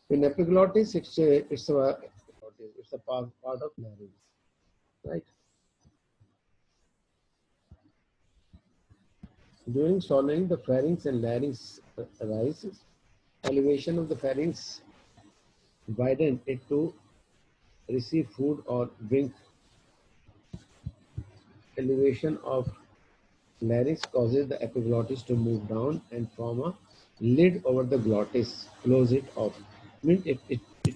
In epiglottis, it's a part of larynx, right? During swallowing, the pharynx and larynx arises. Elevation of the pharynx widen it to receive food or drink. Elevation of larynx causes the epiglottis to move down and form a lid over the glottis, close it off. Means it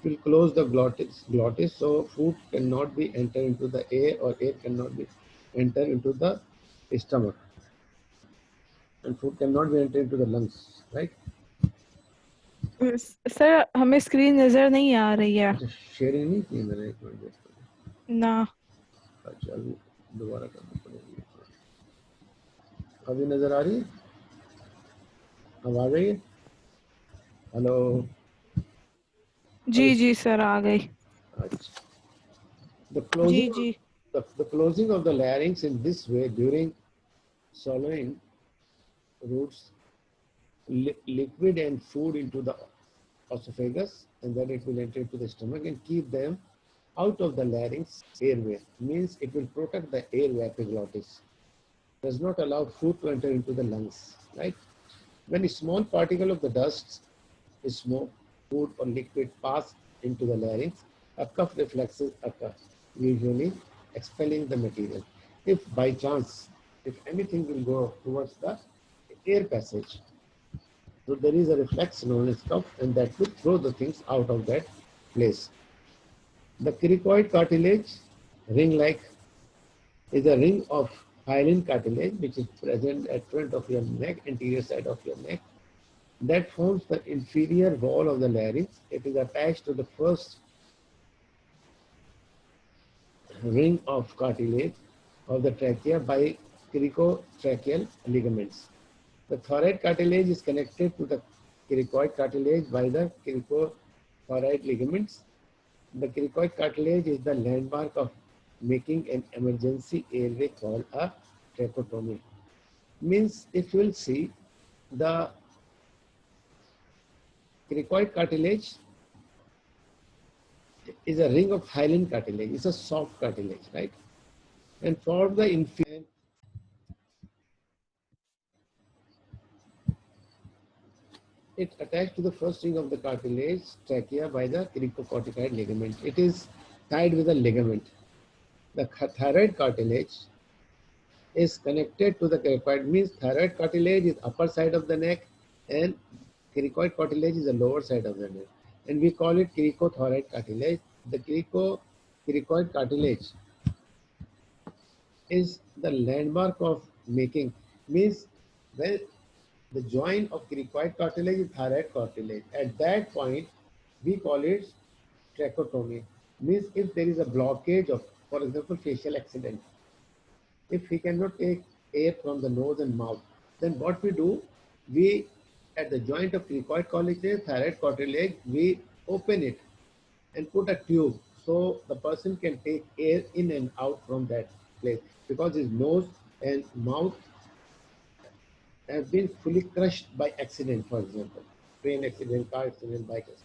will close the glottis so food cannot be enter into the air or air cannot be enter into the stomach and food cannot be enter into the lungs, right? Sir हमें screen नजर नहीं आ रही है अच्छा sharing नहीं की मैंने, एक मिनट वेट करो। ना अच्छा अभी दोबारा करना पड़ेगी। अभी नजर आ रही है, अब आ गई है। हेलो। जी जी सर आ गई अच्छा the जी closing जी the closing of the larynx in this way during swallowing roots liquid and food into the esophagus and then it will enter into the stomach and keep them out of the larynx airway. Means it will protect the airway epiglottis. Does not allow food to enter into the lungs, right? When a small particle of the dust, smoke, food or liquid pass into the larynx, a cough reflexes occur, usually expelling the material. If by chance, if anything will go towards the air passage, so there is a reflex known as cough and that will throw the things out of that place. The cricoid cartilage, ring-like, is a ring of hyaline cartilage which is present at front of your neck, anterior side of your neck, that forms the inferior wall of the larynx. It is attached to the first ring of cartilage of the trachea by cricotracheal ligaments. The thyroid cartilage is connected to the cricoid cartilage by the cricothyroid ligaments. The cricoid cartilage is the landmark of making an emergency airway called a tracheotomy. Means if you will see the cricoid cartilage is a ring of hyaline cartilage. It's a soft cartilage, right? And for the inferior, it attached to the first ring of the cartilage trachea by the cricocorticoid ligament. It is tied with a ligament. The thyroid cartilage is connected to the cricoid. Means thyroid cartilage is upper side of the neck and cricoid cartilage is the lower side of the neck. And we call it cricothyroid cartilage. The cricoid cartilage is the landmark of making. Means when the joint of cricoid cartilage is thyroid cartilage. At that point, we call it tracheotomy. Means if there is a blockage of, for example, facial accident, if he cannot take air from the nose and mouth, then what we do, we at the joint of cricoid cartilage, thyroid cartilage, we open it and put a tube so the person can take air in and out from that place because his nose and mouth have been fully crushed by accident, for example, train accident, car accident, bike accident.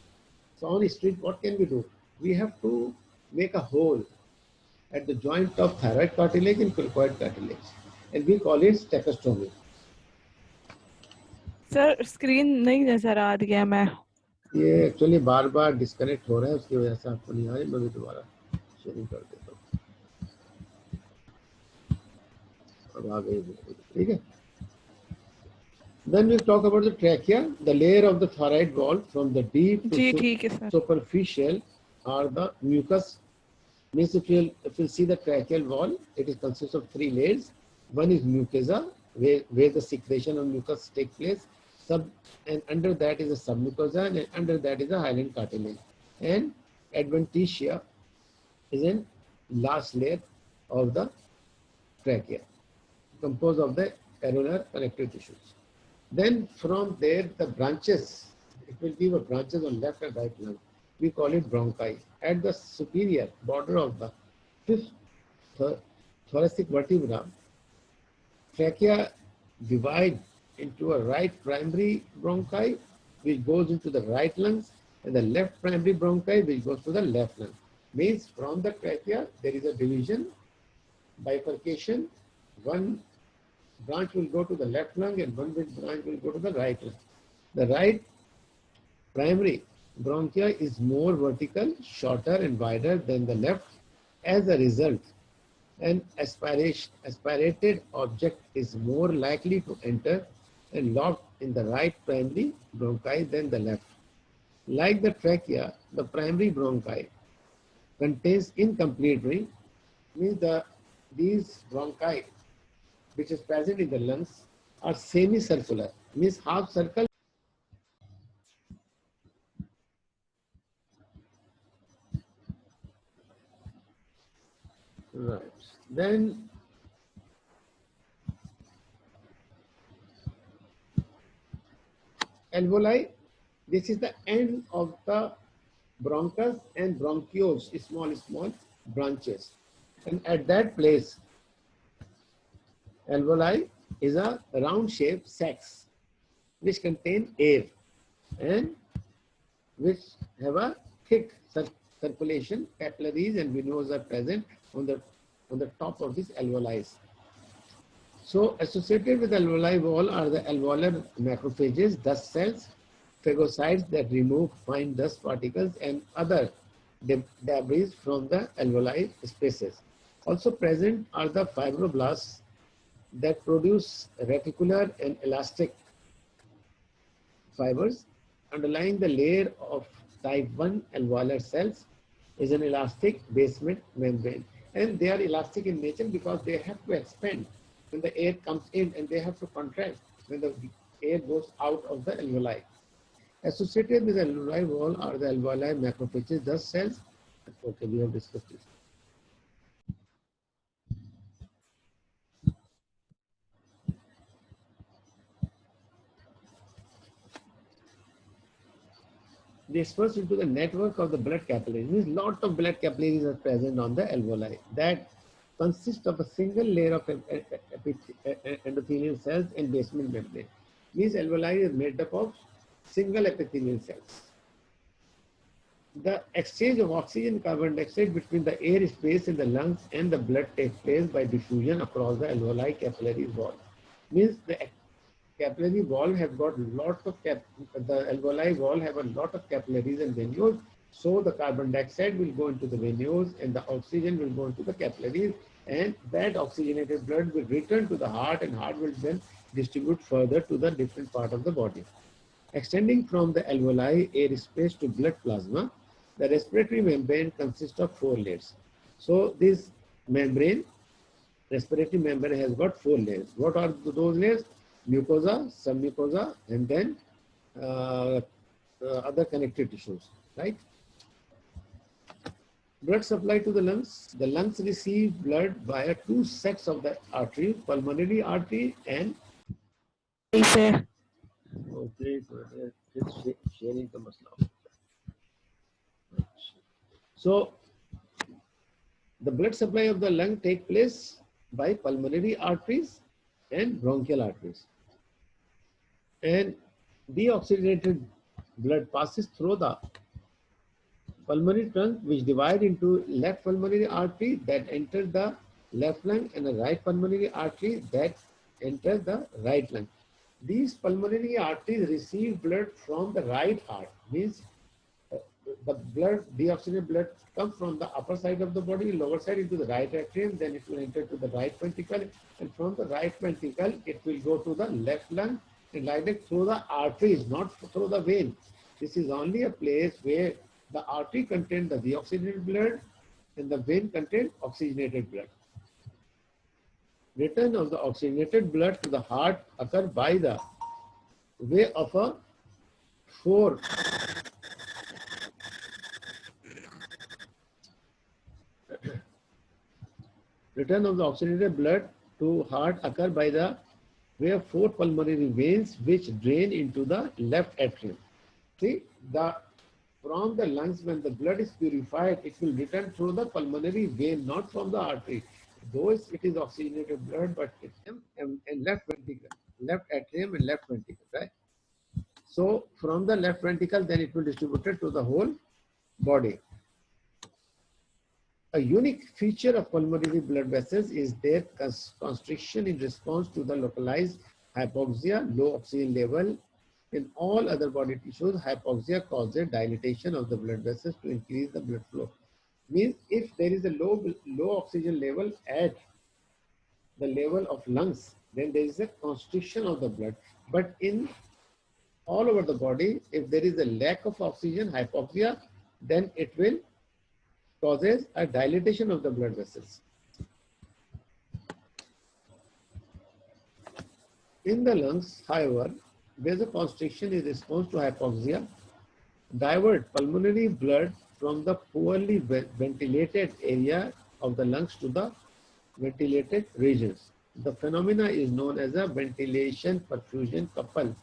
So on the street, what can we do? We have to make a hole at the joint of thyroid cartilage and cricoid cartilage, and we call it tracheostomy. Sir screen नहीं नजर आ रही है मैं ये actually बार बार disconnect हो रहा है, उसकी वजह से आपको नहीं आ रही। मैं भी दोबारा शेयरिंग कर देता हूँ। अब आ गई, ठीक है। Then we'll talk about the trachea, the layer of the thyroid wall from the deep ji to ठीक है sir superficial are the mucus. Means if you see the tracheal wall, it is consists of three layers. One is mucosa, where the secretion of mucus take place. And under that is a submucosa, and under that is a hyaline cartilage. And adventitia is an last layer of the trachea, composed of the areolar connective tissues. Then from there, the branches, it will give a branches on left and right lung. We call it bronchi. At the superior border of the fifth thoracic vertebra, trachea divide into a right primary bronchi, which goes into the right lungs, and the left primary bronchi which goes to the left lung. Means from the trachea there is a division, bifurcation. One branch will go to the left lung and one branch will go to the right lung. The right primary bronchia is more vertical, shorter and wider than the left. As a result, an aspirated object is more likely to enter and lock in the right primary bronchi than the left. Like the trachea, the primary bronchi contains incomplete ring, means these bronchi which is present in the lungs are semicircular, means half circle. Right. Then alveoli, this is the end of the bronchus and bronchioles, small branches. And at that place, alveoli is a round shaped sacs which contain air and which have a thick circulation. Capillaries and venules are present on the top of these alveoli. So associated with alveoli wall are the alveolar macrophages, dust cells, phagocytes that remove fine dust particles and other debris from the alveoli spaces. Also present are the fibroblasts that produce reticular and elastic fibers. Underlying the layer of type 1 alveolar cells is an elastic basement membrane. And they are elastic in nature because they have to expand when the air comes in and they have to contract when the air goes out of the alveoli. Associated with the alveoli wall are the alveoli macrophages, dust cells. Okay, we have discussed this. Dispersed into the network of the blood capillaries. Means lot of blood capillaries are present on the alveoli that consist of a single layer of endothelial cells and basement membrane. Means alveoli is made up of single epithelial cells. The exchange of oxygen and carbon dioxide between the air space in the lungs and the blood takes place by diffusion across the alveoli capillary wall. Means the capillary wall have got lots of the alveoli wall have a lot of capillaries and venules. So the carbon dioxide will go into the venules and the oxygen will go into the capillaries, and that oxygenated blood will return to the heart and heart will then distribute further to the different part of the body. Extending from the alveoli air space to blood plasma, the respiratory membrane consists of 4 layers. So this membrane, respiratory membrane has got 4 layers. What are those layers? Mucosa, submucosa, and then other connective tissues, right? Blood supply to the lungs. The lungs receive blood via 2 sets of the artery, pulmonary artery and okay, so sharing the masla. So the blood supply of the lung takes place by pulmonary arteries and bronchial arteries. And deoxygenated blood passes through the pulmonary trunk, which divide into left pulmonary artery that enters the left lung and a right pulmonary artery that enters the right lung. These pulmonary arteries receive blood from the right heart. Means the blood, deoxygenated blood comes from the upper side of the body, lower side into the right atrium, then it will enter to the right ventricle, and from the right ventricle, it will go to the left lung and like that through the arteries, not through the vein. This is only a place where the artery contains the deoxygenated blood and the vein contains oxygenated blood. Return of the oxygenated blood to the heart occurs by the way of a 4 return of the oxygenated blood to heart occur by the way of 4 pulmonary veins which drain into the left atrium. See, from the lungs, when the blood is purified, it will return through the pulmonary vein, not from the artery. Though it is oxygenated blood, but it's in left ventricle, left atrium and left ventricle, right? So from the left ventricle, then it will distribute it to the whole body. A unique feature of pulmonary blood vessels is their constriction in response to the localized hypoxia, low oxygen level. In all other body tissues, hypoxia causes dilatation of the blood vessels to increase the blood flow. Means if there is a low oxygen level at the level of lungs, then there is a constriction of the blood. But in all over the body, if there is a lack of oxygen, hypoxia, then it will causes a dilatation of the blood vessels. In the lungs, however, vasoconstriction is response to hypoxia, divert pulmonary blood from the poorly ventilated area of the lungs to the ventilated regions. The phenomena is known as a ventilation perfusion couple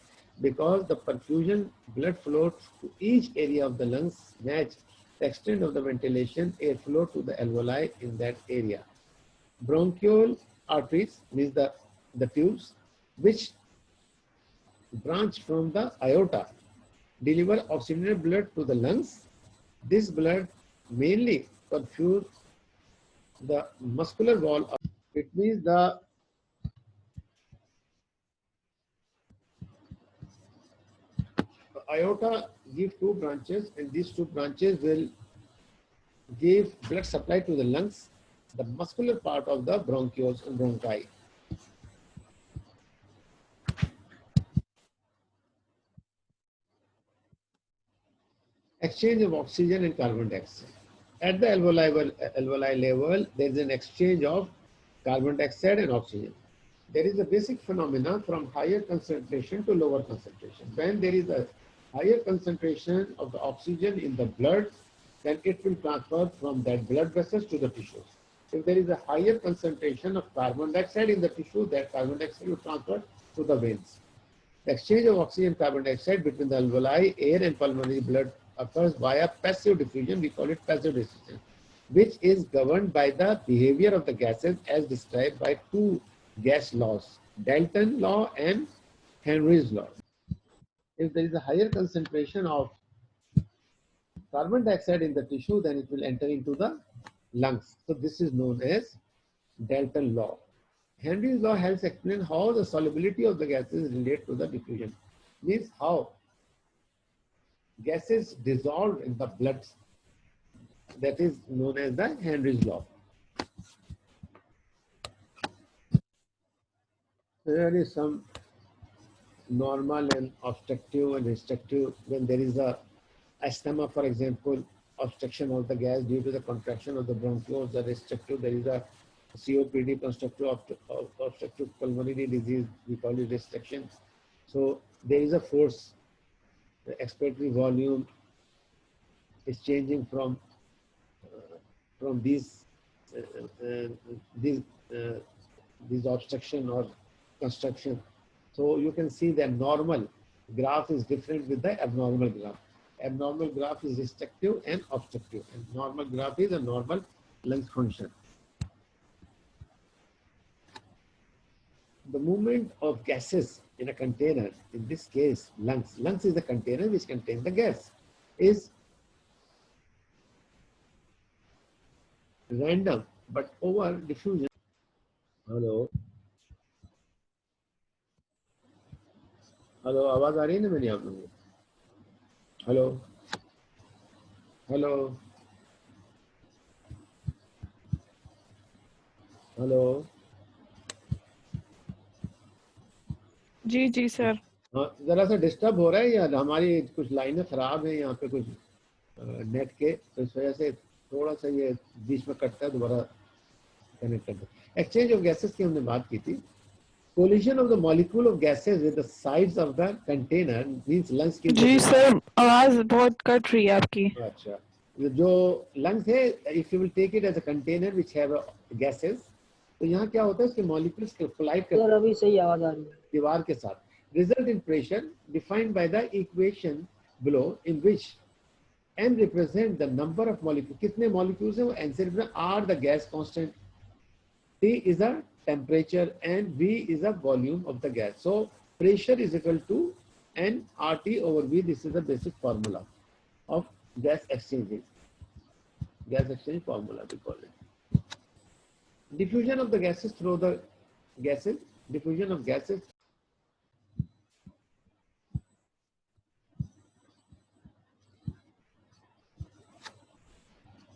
because the perfusion blood flow to each area of the lungs match the extent of the ventilation airflow to the alveoli in that area. Bronchial arteries means the tubes which branch from the aorta deliver oxygenated blood to the lungs. This blood mainly perfuse the muscular wall. It means the aorta give two branches, and these two branches will give blood supply to the lungs, the muscular part of the bronchioles and bronchi. Exchange of oxygen and carbon dioxide. At the alveoli level, there is an exchange of carbon dioxide and oxygen. There is a basic phenomena from higher concentration to lower concentration. When there is a higher concentration of the oxygen in the blood, then it will transfer from that blood vessels to the tissues. If there is a higher concentration of carbon dioxide in the tissue, that carbon dioxide will transfer to the veins. The exchange of oxygen and carbon dioxide between the alveoli, air and pulmonary blood occurs via passive diffusion. We call it passive diffusion, which is governed by the behavior of the gases as described by two gas laws, Dalton law and Henry's law. If there is a higher concentration of carbon dioxide in the tissue, then it will enter into the lungs. So this is known as Dalton law. Henry's law helps explain how the solubility of the gases relate to the diffusion. Means how gases dissolve in the blood. That is known as the Henry's law. There is some normal and obstructive and restrictive. When there is a asthma, for example, obstruction of the gas due to the contraction of the bronchioles, the restrictive, there is a COPD, obstructive pulmonary disease, we call it restriction. So there is a force, the expiratory volume is changing from these obstruction or construction. So you can see the normal graph is different with the abnormal graph. Abnormal graph is restrictive and obstructive, and normal graph is a normal lung function. The movement of gases in a container, in this case lungs is the container which contains the gas, is random but over diffusion. Hello hello, आवाज आ रही है ना मेरी आप लोगों को? Hello hello hello जी जी sir. हाँ, जरा सा डिस्टर्ब हो रहा है या हमारी कुछ लाइनें खराब हैं यहाँ पे कुछ नेट के, तो इस वजह से थोड़ा सा ये बीच में कटता है, दोबारा कनेक्ट कर दो। एक्सचेंज ऑफ गैसेस की हमने बात की थी। Collision of the molecule of gases with the sides of the container means lungs की। जी सर, आवाज बहुत कट रही है आपकी। अच्छा, जो लंग्स है, if you will take it as a container which have gases, तो यहाँ क्या होता है, उसके मॉलिक्यूल्स कोलाइड करते हैं। सर अभी सही आवाज आ रही है। दीवार के साथ। Result in pressure defined by the equation below in which m represent the number of molecules, कितने molecules हैं वो n से represent, r the gas constant, T is the temperature and V is the volume of the gas. So pressure is equal to N RT over V, this is the basic formula of gas exchanges. Gas exchange formula we call it. Diffusion of the gases through the gases. Diffusion of gases.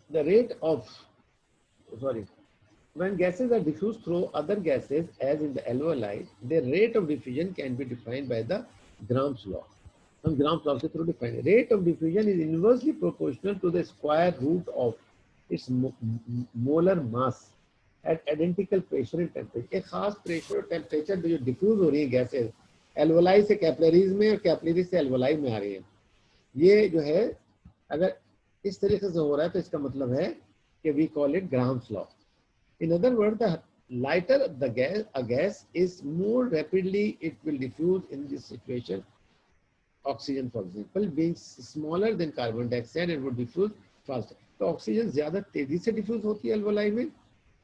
The rate of, sorry, when gases are diffused through other gases, as in the alveoli, their rate of diffusion can be defined by the Gram's law. हम Gram's law के through define. Rate of diffusion is inversely proportional to the square root of its molar mass at identical pressure and temperature. एक खास pressure और temperature पे जो diffuse हो रही है gases, alveoli से capillaries में और capillaries से alveoli में आ रही है. ये जो है अगर इस तरीके से हो रहा है तो इसका मतलब है कि we call it Gram's law. In other words, the lighter the gas, a gas is, more rapidly it will diffuse. In this situation, oxygen, for example, being smaller than carbon dioxide, it would diffuse faster. तो oxygen ज्यादा तेजी से diffuse होती है अल्वोलाई में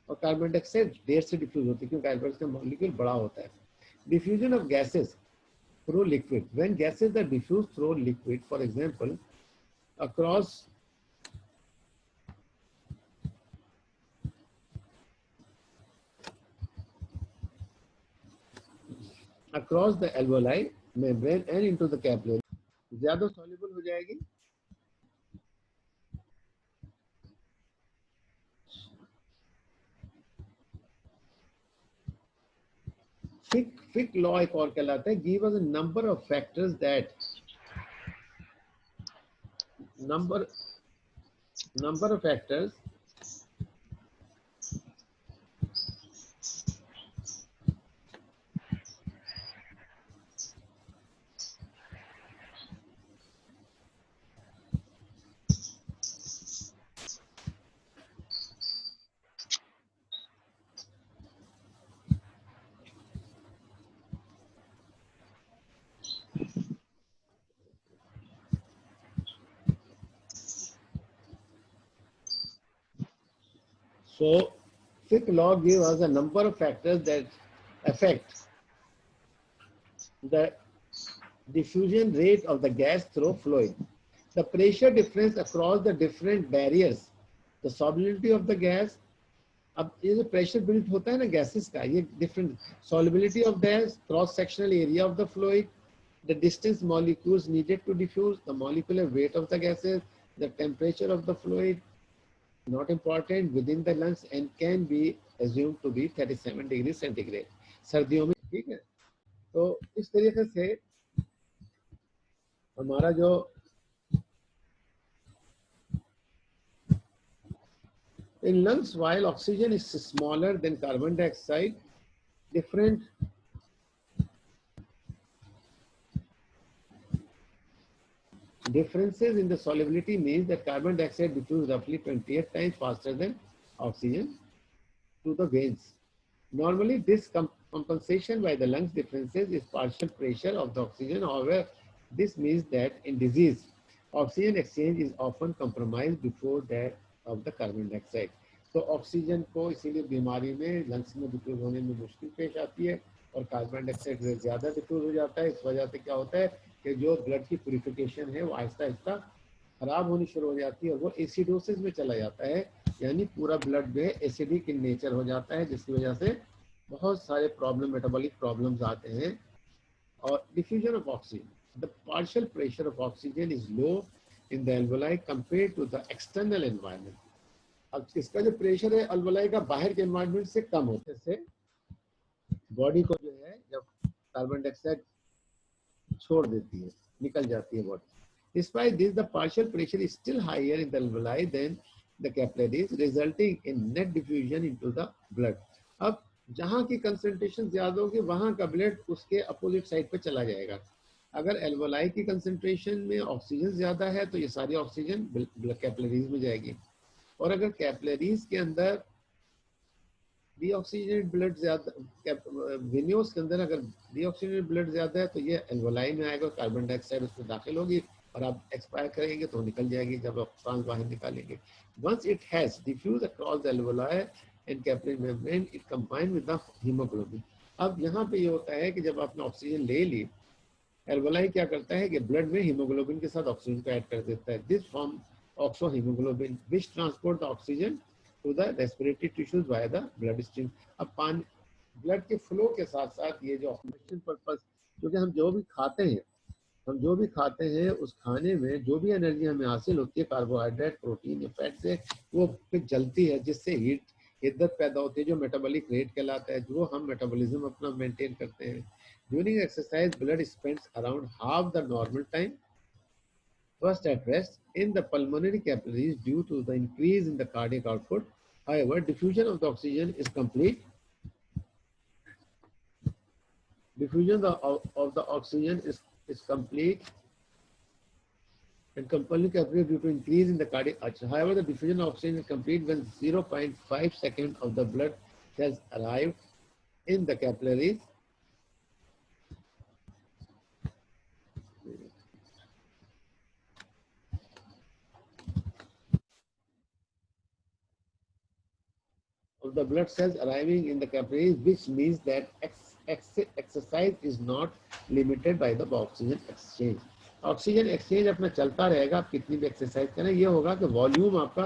और carbon dioxide देर से diffuse होती है क्योंकि अल्वोलाई का मॉलिक्यूल बड़ा होता है. Diffusion of gases through liquid. When gases are diffused through liquid, for example, across the alveoli membrane and into the capillary, ज्यादा soluble हो जाएगी. Fick law एक और कहलाता है. Give us a number of factors that number of factors So, Fick law gives us a number of factors that affect the diffusion rate of the gas through fluid. The pressure difference across the different barriers, the solubility of the gas. अब ये जो pressure built होता है ना gases का, ये different solubility of gas, cross sectional area of the fluid, the distance molecules needed to diffuse, the molecular weight of the gases, the temperature of the fluid, not important, within the lungs and can be assumed to be 37 degrees centigrade. सर्दियों में ठीक है. तो इस तरीके से हमारा जो in lungs, while oxygen is smaller than carbon dioxide, differences in the solubility means that carbon dioxide diffuses roughly 28 times faster than oxygen to the veins. Normally, this compensation by the lungs differences is partial pressure of the oxygen. However, this means that in disease, oxygen exchange is often compromised before that of the carbon dioxide. तो oxygen को इसीलिए बीमारी में lungs में diffuse होने में मुश्किल पेश आती है और कार्बन डाइऑक्साइड ज़्यादा डिफ्यूज हो जाता है. इस वजह से क्या होता है कि जो ब्लड की प्यूरिफिकेशन है वो आहिस्ता आहिस्ता खराब होनी शुरू हो जाती है और वो एसिडोसिस में चला जाता है, यानी पूरा ब्लड जो है एसिडिक इन नेचर हो जाता है, जिसकी वजह से बहुत सारे प्रॉब्लम, मेटाबॉलिक प्रॉब्लम्स आते हैं. और diffusion of oxygen, the partial pressure of oxygen is low in the alveoli compare to the external environment. अब इसका जो प्रेशर है अल्वोलाई का बाहर के एनवायरनमेंट से कम होने से बॉडी को जो है जब कार्बन डाइऑक्साइड छोड़ देती है, निकल जाती है body. Despite this, the partial pressure is still higher in the alveoli than the capillaries, resulting in net diffusion into the blood. अब जहाँ की कंसंट्रेशन ज्यादा होगी वहाँ का ब्लड उसके अपोजिट साइड पे चला जाएगा. अगर एल्वोलाई की कंसंट्रेशन में ऑक्सीजन ज्यादा है तो ये सारी ऑक्सीजन कैपिलरीज में जाएगी, और अगर कैपिलरीज के अंदर डीऑक्सीजनेटेड ब्लड ज्यादा, वेन्यूल्स के अंदर अगर डीऑक्सीजनेटेड ब्लड ज्यादा है तो ये एल्वोलाई में आएगा, कार्बन डाइऑक्साइड उसमें दाखिल होगी और आप एक्सपायर करेंगे तो निकल जाएगी जब आप सांस बाहर निकालेंगे. Once it has diffuse across the alveoli and capillary membrane, it combine with the haemoglobin. अब यहाँ पे ये होता है कि जब आपने ऑक्सीजन ले ली एल्वोलाई क्या करता है कि ब्लड में हीमोग्लोबिन के साथ ऑक्सीजन को ऐड कर देता है। This form oxo haemoglobin which transport the oxygen to the respiratory tissues by the blood stream. अब पानी ब्लड के फ्लो के साथ साथ ये जो ऑक्सीजन पर्पस, क्योंकि हम जो भी खाते हैं उस खाने में जो भी एनर्जी हमें हासिल होती है कार्बोहाइड्रेट, प्रोटीन या फैट से, वो फिर जलती है, जिससे हिद्दत पैदा होती है जो मेटाबॉलिक रेट कहलाता है, जो हम मेटाबॉलिज्म अपना मेंटेन करते हैं। During exercise blood spends around half the normal time first at rest in the pulmonary capillaries due to the increase in the cardiac output. However, diffusion of the oxygen is complete. Diffusion of the oxygen is complete and pulmonary capillary due to increase in the cardiac output. However, the diffusion of oxygen is complete when 0.5 seconds of the blood cells arrive in the capillaries. Of the blood cells arriving in the capillaries, which means that exercise is not limited by the oxygen exchange. Oxygen exchange अपना चलता रहेगा, आप कितनी भी exercise करें, ये होगा कि वॉल्यूम आपका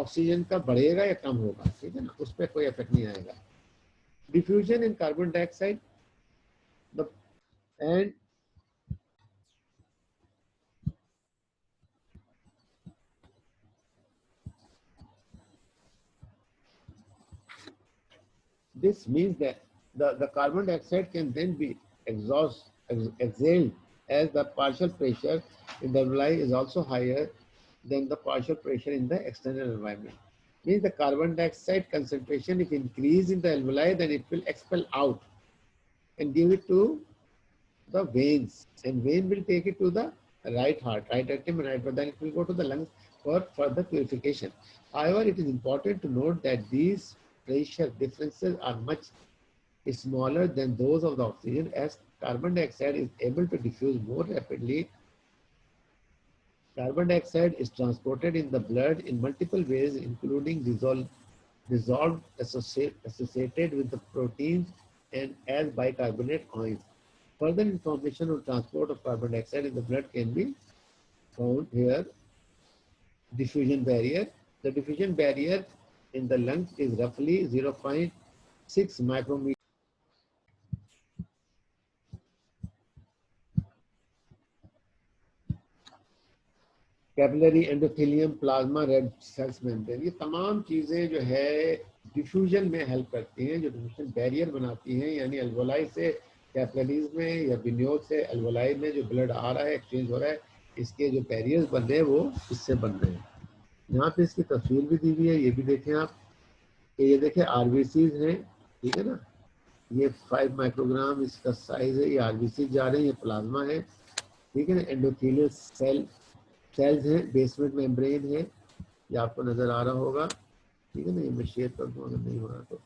ऑक्सीजन का बढ़ेगा या कम होगा, ठीक है ना, उस पर कोई इफेक्ट नहीं आएगा। Diffusion in carbon dioxide and this means that the carbon dioxide can then be exhaled as the partial pressure in the alveoli is also higher than the partial pressure in the external environment. Means the carbon dioxide concentration, if increase in the alveoli, then it will expel out and give it to the veins, and vein will take it to the right heart, right atrium and right, but then it will go to the lungs for further purification. However, it is important to note that these pressure differences are much smaller than those of the oxygen, as carbon dioxide is able to diffuse more rapidly. Carbon dioxide is transported in the blood in multiple ways, including dissolved associated with the proteins and as bicarbonate ions. Further information on transport of carbon dioxide in the blood can be found here. Diffusion barrier. The diffusion barrier in the lungs is roughly 0.6 micrometer. Capillary, endothelium, plasma, red cells membrane, ये तमाम चीज़ें जो है diffusion में help करती हैं, जो diffusion barrier बनाती हैं, यानी एल्वोलाई से कैपिलरीज में या विन्योल से एल्वोलाई में जो ब्लड आ रहा है, एक्सचेंज हो रहा है, इसके जो बैरियर्स बन रहे हैं वो इससे बन रहे हैं। यहाँ पे इसकी तस्वीर भी दी हुई है, ये भी देखें आप, ये देखें आरबीसीज हैं, ठीक है ना, ये 5 माइक्रोग्राम इसका साइज है, ये आरबीसीज जा रहे हैं, ये प्लाज्मा है, ठीक है ना, एंडोथेलियल सेल्स हैं, बेसमेंट मेम्ब्रेन है, ये आपको नजर आ रहा होगा, ठीक है ना, ये मैं शेयर कर दूँ अगर नहीं हो रहा तो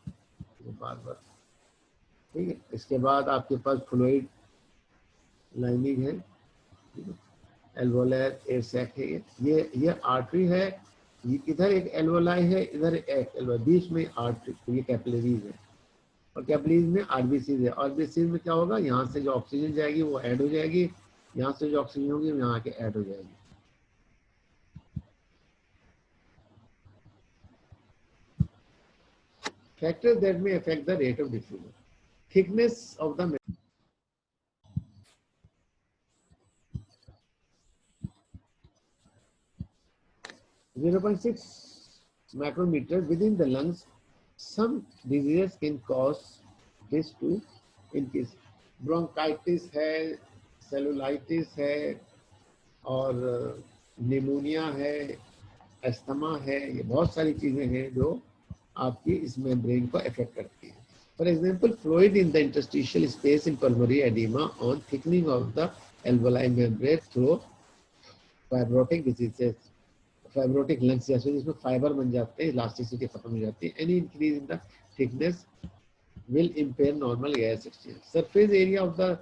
बार बार, ठीक है। इसके बाद आपके पास फ्लूइड लाइनिंग है, ठीक है, एल्वोलर एयर सैक है, ये आर्टरी है, इधर एक एल्वोलाई है, इधर एक एल्वोलाई, बीच में आर्टरी, ये कैपिलरीज है, और कैपिलरीज में आरबीसीज है। आरबीसीज में क्या होगा, यहाँ से जो ऑक्सीजन जाएगी वो ऐड हो जाएगी, यहाँ से जो ऑक्सीजन होगी वो यहाँ के ऐड हो जाएगी। Factors that may affect the rate of diffusion. Thickness of the 0.6 micrometer within the lungs. Some diseases can cause this to increase. Bronchitis है, cellulitis है, और निमोनिया है, अस्थमा है, ये बहुत सारी चीजें हैं जो आपकी इस मेम्ब्रेन को अफेक्ट करती है। For example, fluid in the interstitial space in pulmonary oedema on thickening of the alveoli membrane through fibrotic diseases, fibrotic lungs जैसे जिसमें फाइबर बन जाते हैं, इलास्टिसिटी खत्म हो जाती है। Any increase in the thickness will empire normal gas exchange. Surface area of the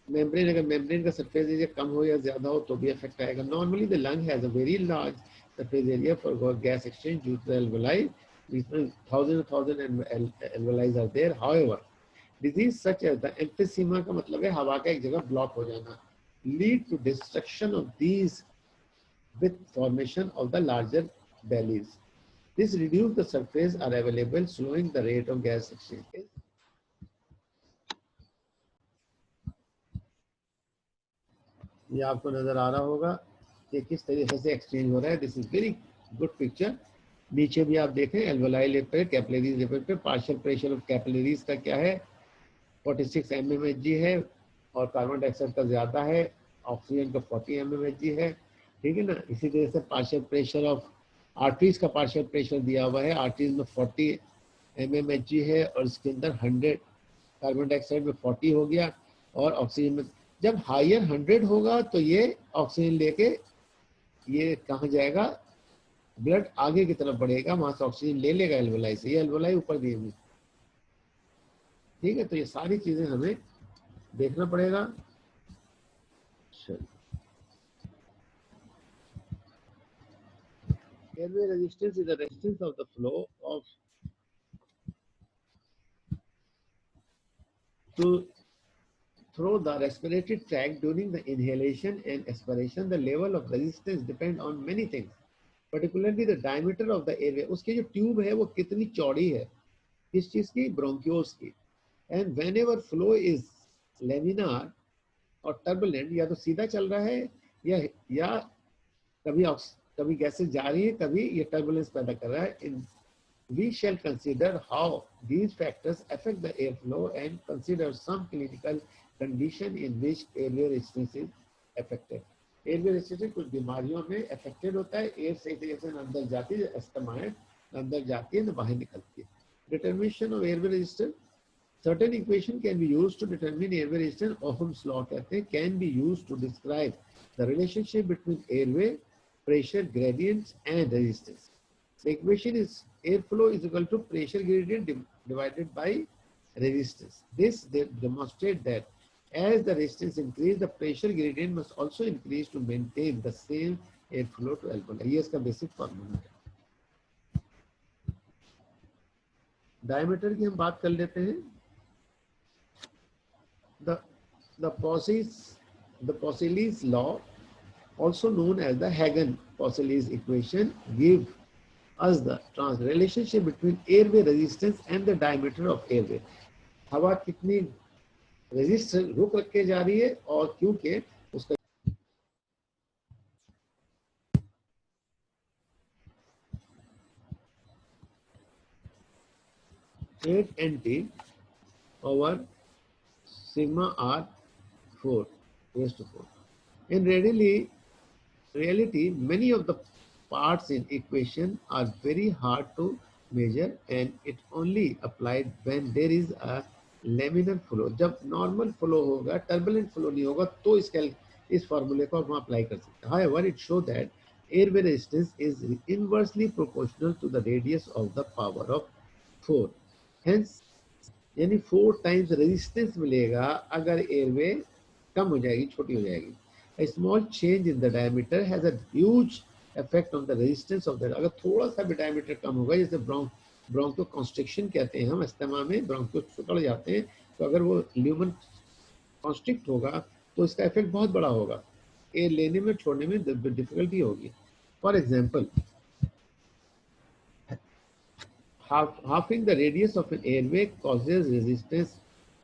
membrane, अगर मेम्ब्रेन का सरफेस एरिया कम हो या ज्यादा हो तो भी इफेक्ट आएगा। Normally the lung has a very large surface area for gas exchange due to the alveoli. Thousands and alveoli are there. However, Disease such as the emphysema का मतलब है हवा का एक जगह ब्लॉक हो जाना, lead to destruction of these with formation of the larger bellies. This reduce the surface are available, slowing the rate of gas exchange. ये आपको नजर आ रहा होगा कि किस तरीके से एक्सचेंज हो रहा है. This is very good picture. नीचे भी आप देखें एल्वेलाई लेवल, कैपिलरीज लेवल पे पार्शियल प्रेशर ऑफ कैपिलरीज का क्या है 46 mmHg है और कार्बन डाइऑक्साइड का ज्यादा है, ऑक्सीजन का 40 mmHg है. ठीक है ना. इसी तरह से पार्शियल प्रेशर ऑफ आर्टरीज का पार्शियल प्रेशर दिया हुआ है. आर्टरीज में 40 mmHg है और इसके अंदर 100, कार्बन डाइऑक्साइड में 40 हो गया और ऑक्सीजन में. जब हायर 100 होगा तो ये ऑक्सीजन लेके ये कहाँ जाएगा, ब्लड आगे की तरफ बढ़ेगा, वहां से ऑक्सीजन ले लेगा एल्वोलाई से. ये एल्वोलाई ऊपर दिए हुए. ठीक है. तो ये सारी चीजें हमें देखना पड़ेगा. Airway resistance is the resistance of the flow of to through the respiratory tract during the inhalation and expiration. The level of resistance depend on many things, particularly the diameter of the airway. उसकी जो tube है वो कितनी चौड़ी है, किस चीज की, ब्रोंक्योस की. And whenever flow is laminar और turbulent, या तो सीधा चल रहा है या कभी गैसेस जा रही है, कभी ये टर्बुलेंस पैदा कर रहा है. We shall consider how these factors affect the airflow and consider some clinical condition in which airway resistance is affected. Airway resistance कुछ बीमारियों में affected होता है. एयर सही तरीके से अंदर जाती है, अस्थमा है, अंदर जाती है, बाहर निकलती है. Determination of airway resistance. Certain equation can be used to determine airway resistance. Ohm's law कहते हैं, can be used to describe the relationship between airway pressure gradients and resistance. The equation is airflow is equal to pressure gradient divided by resistance. This demonstrates that as the resistance increase, the pressure gradient must also increase to maintain the same airflow to alveoli. ये इसका basic formula है. Diameter की हम बात कर लेते हैं. The Poiseuille's law, also known as the Hagen-Poiseuille's equation, give us the relationship between airway resistance and the diameter of airway. हवा कितनी रेजिस्टेंस रुक रखे जा रही है और क्योंकि उसका eight NT over sigma R4 raised to 4. In reality, many of the parts in equation are very hard to measure and it only applied when there is a laminar flow. जब normal flow होगा, turbulent flow नहीं होगा, तो इस फॉर्मूले को हम apply कर सकते हैं. However, it shows that airway resistance is inversely proportional to the radius of the power of 4. Hence, यानी 4 times resistance मिलेगा अगर एयरवे कम हो जाएगी, छोटी हो जाएगी. A small change in the diameter has a huge effect on the resistance of that. अगर थोड़ा सा भी डायमीटर कम होगा, जैसे ब्रोंको कॉन्स्ट्रिक्शन कहते हैं हम, अस्थमा में ब्रोंको सुकड़ जाते हैं, तो अगर वो ल्यूमन कॉन्स्ट्रिक्ट होगा तो इसका इफेक्ट बहुत बड़ा होगा. एयर लेने में छोड़ने में डिफिकल्टी होगी. For example, halving the radius of an airway causes resistance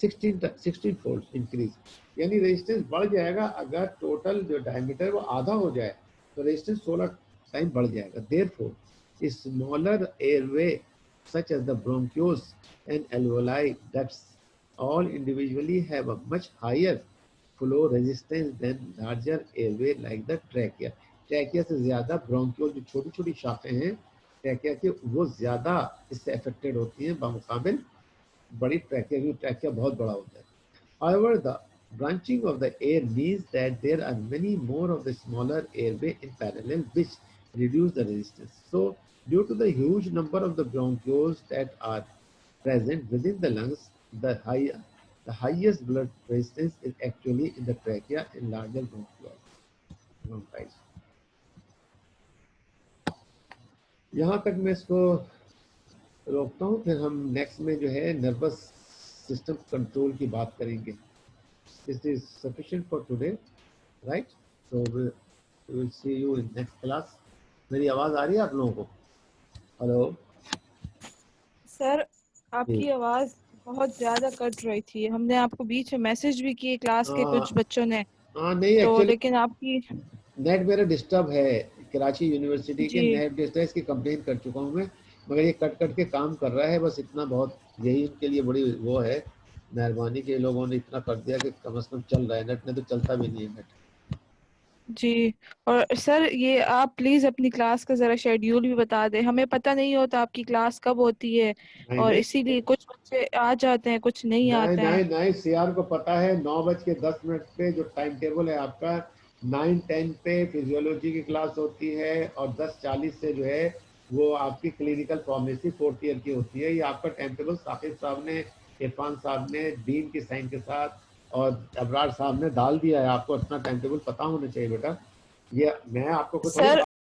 16 fold increase. यानी रेजिस्टेंस बढ़ जाएगा अगर टोटल जो डायमीटर वो आधा हो जाए तो रेजिस्टेंस 16 टाइम बढ़ जाएगा. Therefore, smaller airway such as the bronchioles and alveoli ducts all individually have a much higher flow resistance than larger airway like the trachea. Trachea से ज्यादा ब्रोंकियोल जो छोटी छोटी शाखें हैं ट्रैकिया की, वो ज्यादा इससे अफेक्टेड होती हैं बामुकाबिल बड़ी ट्रैकिया की. ट्रैकिया बहुत बड़ा होता है. However, the branching of the air means that there are many more of the smaller airway in parallel which reduce the resistance. So, due to the huge number of the bronchioles that are present within the lungs, the highest blood resistance is actually in the trachea and larger bronchials. यहाँ तक मैं इसको रोकता हूँ, फिर हम next में जो है नर्वस सिस्टम कंट्रोल की बात करेंगे. This is sufficient for today, right? So we will see you in next class. मेरी आवाज आ रही है आप लोगों को? हेलो सर आपकी जी. आवाज बहुत ज्यादा कट रही थी, हमने आपको बीच में मैसेज भी किए क्लास के हाँ कुछ बच्चों ने, हाँ, नहीं तो एक्चुअली लेकिन आपकी नेट मेरा डिस्टर्ब है. कराची यूनिवर्सिटी के जी नेट डिस्टर्ब, इसकी कंप्लेन कर चुका हूँ मैं, मगर ये कट कट के काम कर रहा है. बस इतना बहुत, यही उनके लिए बड़ी वो है, मेहरबानी के लोगों ने इतना कर दिया कि कम से कम चल रहा है. नेट ने तो चलता भी नहीं है नेट. जी। और सर ये आप प्लीज अपनी क्लास का जरा शेड्यूल भी बता दें, हमें पता नहीं होता आपकी क्लास कब होती है, नहीं और नहीं इसीलिए कुछ बच्चे आ जाते हैं कुछ नहीं नहीं आते हैं। नहीं नहीं, सीआर को पता है 9:10 पे जो टाइम टेबल है आपका, 9:10 पे फिजियोलॉजी की क्लास होती है, और 10:40 से जो है वो आपकी क्लिनिकल फार्मेसी 4th ईयर की होती है. ये आपका टाइम टेबल साकिब साहब ने, इरफान साहब ने, डीन की साइन के साथ और अबरार साहब ने डाल दिया है. आपको अपना टाइम टेबल पता होना चाहिए बेटा. ये मैं आपको कुछ थोड़ी सर